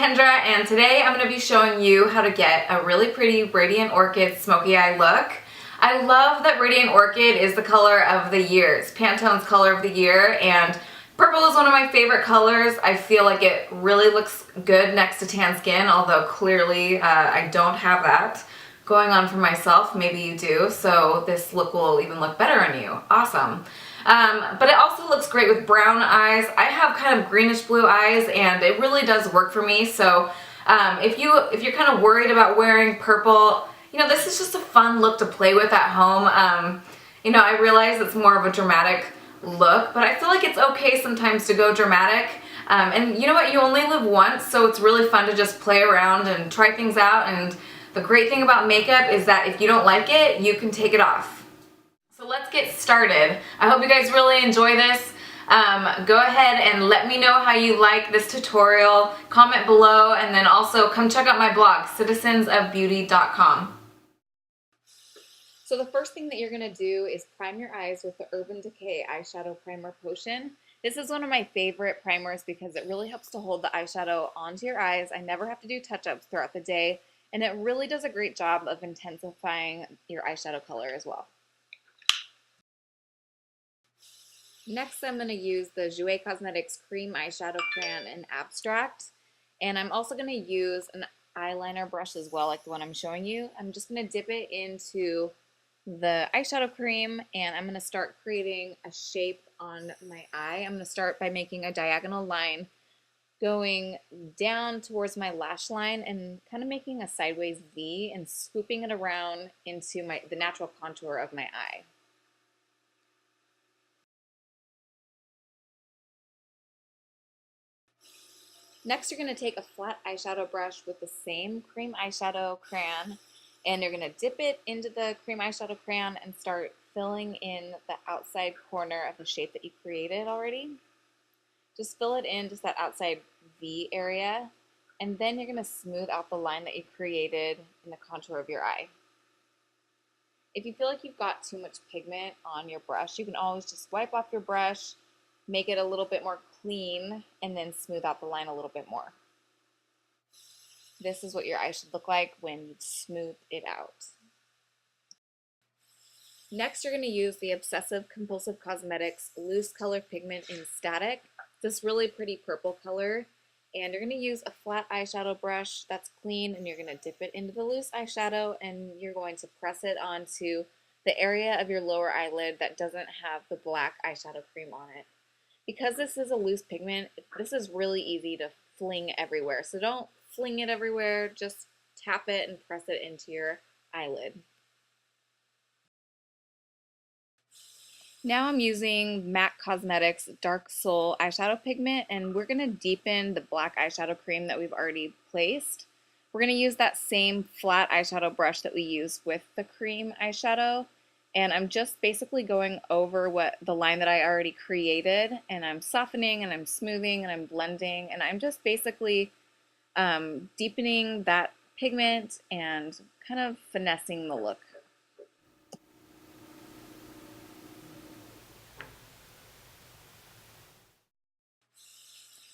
Kendra, and today I'm going to be showing you how to get a really pretty Radiant Orchid smoky eye look. I love that Radiant Orchid is the color of the year. It's Pantone's color of the year, and purple is one of my favorite colors. I feel like it really looks good next to tan skin, although clearly I don't have that going on for myself. Maybe you do, so this look will even look better on you. Awesome. But it also looks great with brown eyes. I have kind of greenish blue eyes, and it really does work for me. So if you're kind of worried about wearing purple, this is just a fun look to play with at home. I realize it's more of a dramatic look, but I feel like it's okay sometimes to go dramatic. And you know what? You only live once, so it's really fun to just play around and try things out. And the great thing about makeup is that if you don't like it, you can take it off. So let's get started. I hope you guys really enjoy this. Go ahead and let me know how you like this tutorial. Comment below, and then also come check out my blog, citizensofbeauty.com. So the first thing that you're going to do is prime your eyes with the Urban Decay Eyeshadow Primer Potion. This is one of my favorite primers because it really helps to hold the eyeshadow onto your eyes. I never have to do touch-ups throughout the day, and it really does a great job of intensifying your eyeshadow color as well. Next, I'm going to use the Jouer Cosmetics Cream Eyeshadow Crayon in Abstract, and I'm also going to use an eyeliner brush as well, like the one I'm showing you. I'm just going to dip it into the eyeshadow cream, and I'm going to start creating a shape on my eye. I'm going to start by making a diagonal line going down towards my lash line and kind of making a sideways V and swooping it around into the natural contour of my eye. Next, you're going to take a flat eyeshadow brush with the same cream eyeshadow crayon, and you're going to dip it into the cream eyeshadow crayon and start filling in the outside corner of the shape that you created already. Just fill it in, just that outside V area, and then you're going to smooth out the line that you created in the contour of your eye. If you feel like you've got too much pigment on your brush, you can always just wipe off your brush, make it a little bit more clean, and then smooth out the line a little bit more. This is what your eye should look like when you smooth it out. Next, you're going to use the Obsessive Compulsive Cosmetics Loose Color Pigment in Static, this really pretty purple color, and you're going to use a flat eyeshadow brush that's clean, and you're going to dip it into the loose eyeshadow, and you're going to press it onto the area of your lower eyelid that doesn't have the black eyeshadow cream on it. Because this is a loose pigment, this is really easy to fling everywhere. So don't fling it everywhere, just tap it and press it into your eyelid. Now I'm using MAC Cosmetics Dark Soul eyeshadow pigment, and we're going to deepen the black eyeshadow cream that we've already placed. We're going to use that same flat eyeshadow brush that we used with the cream eyeshadow. And I'm just basically going over the line that I already created, and I'm softening and I'm smoothing and I'm blending, and I'm just basically deepening that pigment and kind of finessing the look.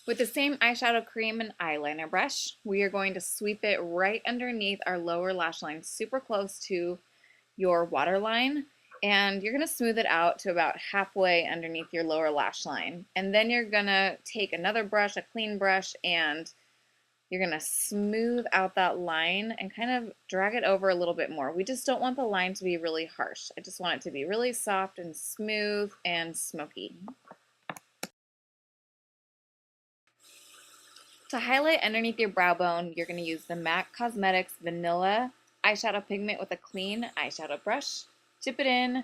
With the same eyeshadow cream and eyeliner brush, we are going to sweep it right underneath our lower lash line, super close to your waterline, and you're going to smooth it out to about halfway underneath your lower lash line. And then you're going to take another brush, a clean brush, and you're going to smooth out that line and kind of drag it over a little bit more. We just don't want the line to be really harsh. I just want it to be really soft and smooth and smoky. To highlight underneath your brow bone, you're going to use the MAC Cosmetics Vanilla eyeshadow pigment with a clean eyeshadow brush. Dip it in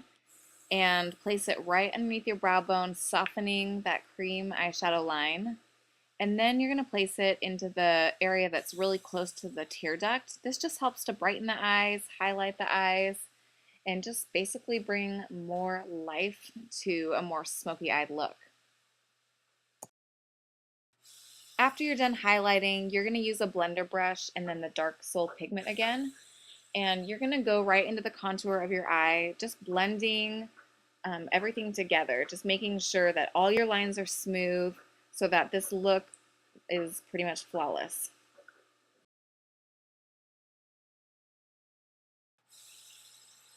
and place it right underneath your brow bone, softening that cream eyeshadow line. And then you're going to place it into the area that's really close to the tear duct. This just helps to brighten the eyes, highlight the eyes, and just basically bring more life to a more smoky-eyed look. After you're done highlighting, you're going to use a blender brush and then the Dark Soul pigment again. And you're going to go right into the contour of your eye, just blending everything together, just making sure that all your lines are smooth so that this look is pretty much flawless.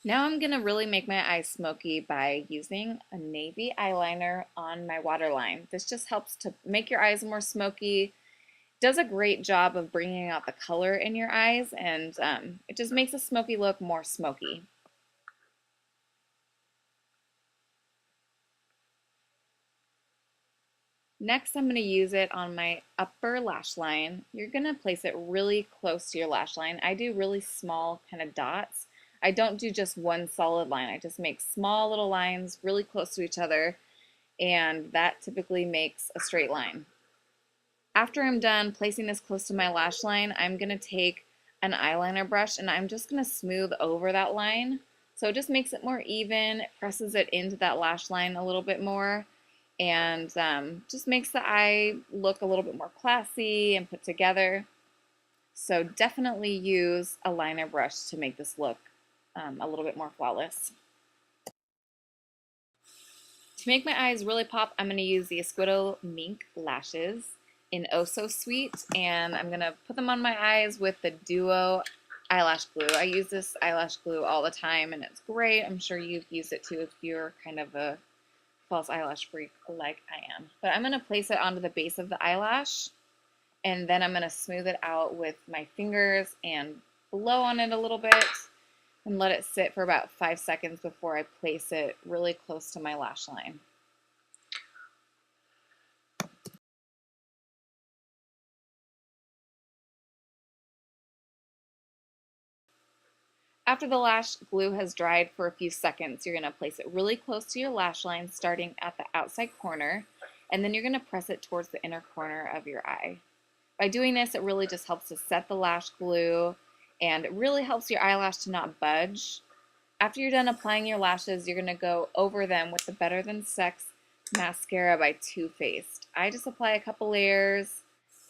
Now I'm gonna really make my eyes smoky by using a navy eyeliner on my waterline. This just helps to make your eyes more smoky. Does a great job of bringing out the color in your eyes, and it just makes a smoky look more smoky. Next, I'm going to use it on my upper lash line. You're going to place it really close to your lash line. I do really small kind of dots. I don't do just one solid line. I just make small little lines really close to each other, and that typically makes a straight line. After I'm done placing this close to my lash line, I'm going to take an eyeliner brush and I'm just going to smooth over that line. So it just makes it more even, it presses it into that lash line a little bit more, and just makes the eye look a little bit more classy and put together. So definitely use a liner brush to make this look a little bit more flawless. To make my eyes really pop, I'm going to use the Esquito Mink lashes in Oh So Sweet, and I'm going to put them on my eyes with the Duo eyelash glue. I use this eyelash glue all the time, and it's great. I'm sure you've used it too if you're kind of a false eyelash freak like I am. But I'm going to place it onto the base of the eyelash, and then I'm going to smooth it out with my fingers and blow on it a little bit and let it sit for about 5 seconds before I place it really close to my lash line. After the lash glue has dried for a few seconds, you're going to place it really close to your lash line, starting at the outside corner, and then you're going to press it towards the inner corner of your eye. By doing this, it really just helps to set the lash glue, and it really helps your eyelash to not budge. After you're done applying your lashes, you're going to go over them with the Better Than Sex mascara by Too Faced. I just apply a couple layers,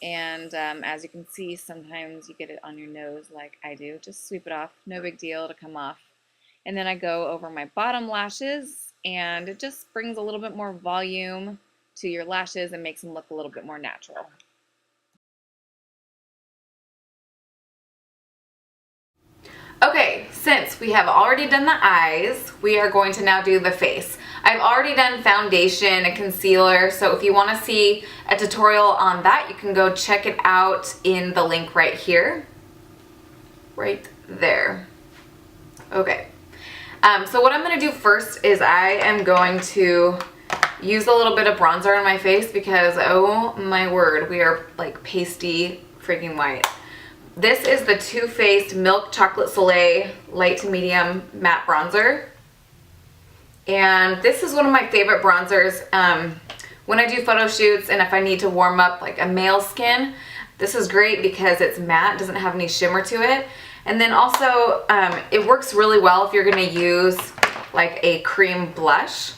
and as you can see, sometimes you get it on your nose like I do. Just sweep it off, no big deal to come off. And then I go over my bottom lashes, and it just brings a little bit more volume to your lashes and makes them look a little bit more natural. Okay, since we have already done the eyes, we are going to now do the face. I've already done foundation and concealer, so if you want to see a tutorial on that, you can go check it out in the link right here. Right there. Okay. So what I'm going to do first is I am going to use a little bit of bronzer on my face because, oh my word, we are like pasty freaking white. This is the Too Faced Milk Chocolate Soleil Light to Medium Matte Bronzer. And this is one of my favorite bronzers when I do photo shoots and if I need to warm up like a male skin. This is great because it's matte, doesn't have any shimmer to it. And then also it works really well if you're going to use like a cream blush.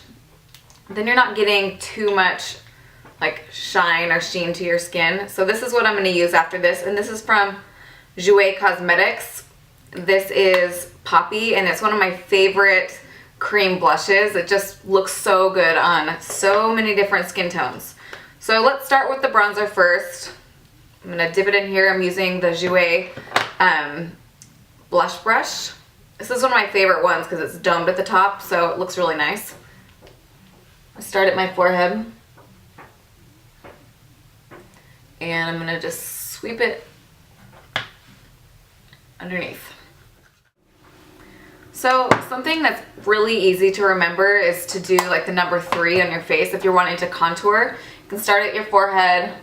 Then you're not getting too much like shine or sheen to your skin. So this is what I'm going to use after this, and this is from Jouer Cosmetics. This is Poppy, and it's one of my favorite cream blushes. It just looks so good on so many different skin tones. So let's start with the bronzer first. I'm going to dip it in here. I'm using the Jouer blush brush. This is one of my favorite ones because it's domed at the top, so it looks really nice. I start at my forehead, and I'm going to just sweep it underneath. So something that's really easy to remember is to do like the number 3 on your face. If you're wanting to contour, you can start at your forehead,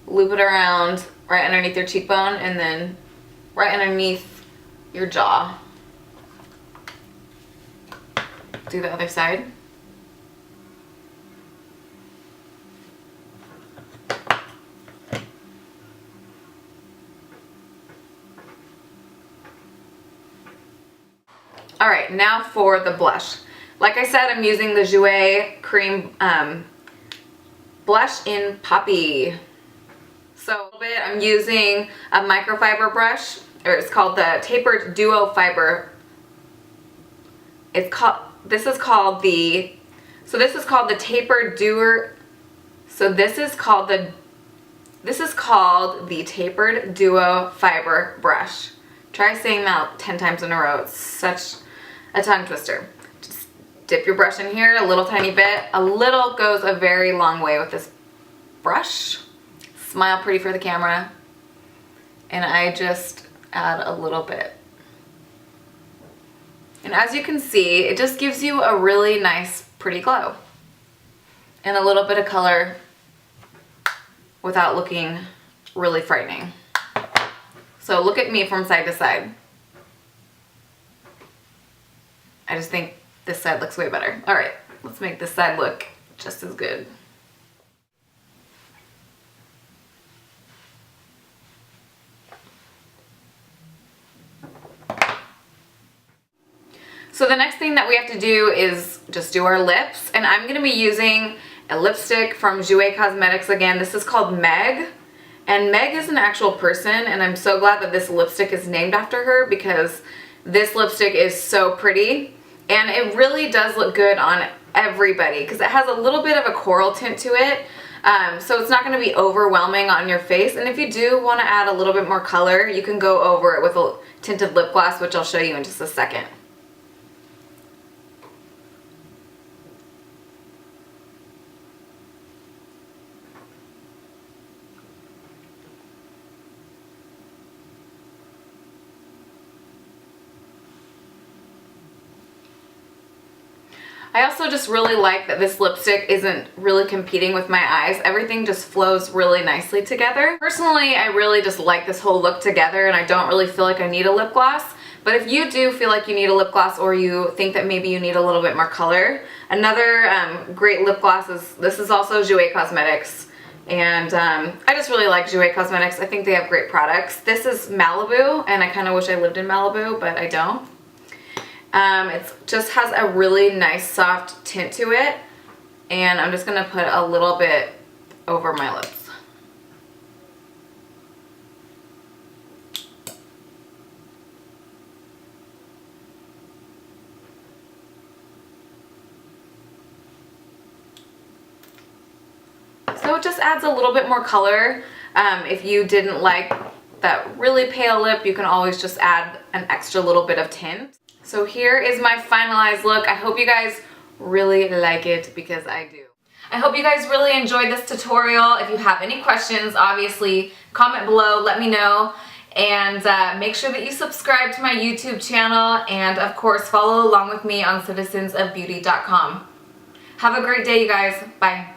loop it around right underneath your cheekbone, and then right underneath your jaw. Do the other side. All right, now for the blush. Like I said, I'm using the Jouer Cream blush in Poppy. So a little bit, I'm using a microfiber brush, or it's called the Tapered Duo Fiber. This is called the Tapered Duo. So this is called the Tapered Duo Fiber brush. Try saying that 10 times in a row. It's such a tongue twister. Just dip your brush in here a little tiny bit. A little goes a very long way with this brush. Smile pretty for the camera. And I just add a little bit. And as you can see, it just gives you a really nice, pretty glow. And a little bit of color without looking really frightening. So look at me from side to side. I just think this side looks way better. All right, let's make this side look just as good. So the next thing that we have to do is just do our lips, and I'm gonna be using a lipstick from Jouer Cosmetics again. This is called Meg, and Meg is an actual person, and I'm so glad that this lipstick is named after her because this lipstick is so pretty, and it really does look good on everybody because it has a little bit of a coral tint to it, so it's not gonna be overwhelming on your face. And if you do wanna add a little bit more color, you can go over it with a tinted lip gloss, which I'll show you in just a second. I also just really like that this lipstick isn't really competing with my eyes. Everything just flows really nicely together. Personally, I really just like this whole look together, and I don't really feel like I need a lip gloss. But if you do feel like you need a lip gloss, or you think that maybe you need a little bit more color, another great lip gloss is, this is also Jouer Cosmetics. And I just really like Jouer Cosmetics. I think they have great products. This is Malibu, and I kind of wish I lived in Malibu, but I don't. It just has a really nice soft tint to it, and I'm just going to put a little bit over my lips. So it just adds a little bit more color. If you didn't like that really pale lip, you can always just add an extra little bit of tint. So here is my finalized look. I hope you guys really like it because I do. I hope you guys really enjoyed this tutorial. If you have any questions, obviously comment below, let me know. And make sure that you subscribe to my YouTube channel, and of course follow along with me on citizensofbeauty.com. Have a great day, you guys. Bye.